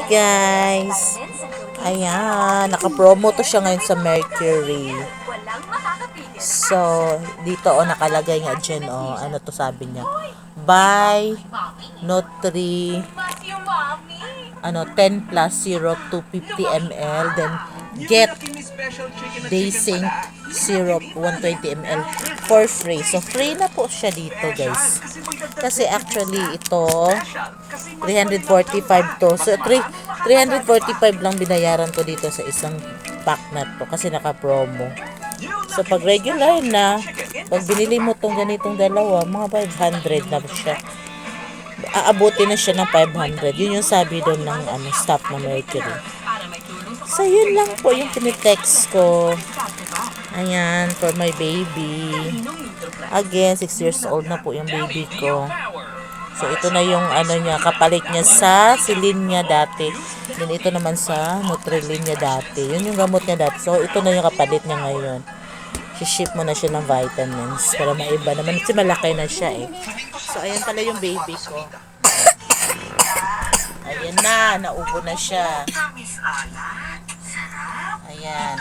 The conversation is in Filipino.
Hi guys! Ayan, naka-promo to siya ngayon sa Mercury. So, dito nakalagay nga dyan ano to sabi niya. Buy Nutri 10 plus syrup 250 ml, then get Day-Sync syrup 120 ml for free. So, free na po siya dito guys. Kasi actually ito 345 to. So, 345 lang binayaran ko dito sa isang pack na to kasi naka-promo. So, pag regular na, pag binili mo tong ganitong dalawa, mga 500 na siya. Aabutin na siya ng 500. Yun yung sabi doon ng staff na Mercury. So, yun lang po yung pinitext ko. Ayan, for my baby. Again, 6 years old na po yung baby ko. So, ito na yung niya, kapalit niya sa Silin niya dati. Then, ito naman sa Nutrilin niya dati. Yun yung gamot niya dati. So, ito na yung kapalit niya ngayon. Si-ship mo na siya ng vitamins para maiba naman. Kasi malaki na siya eh. So, ayan pala yung baby ko. Ayan na, naubo na siya. Ayan.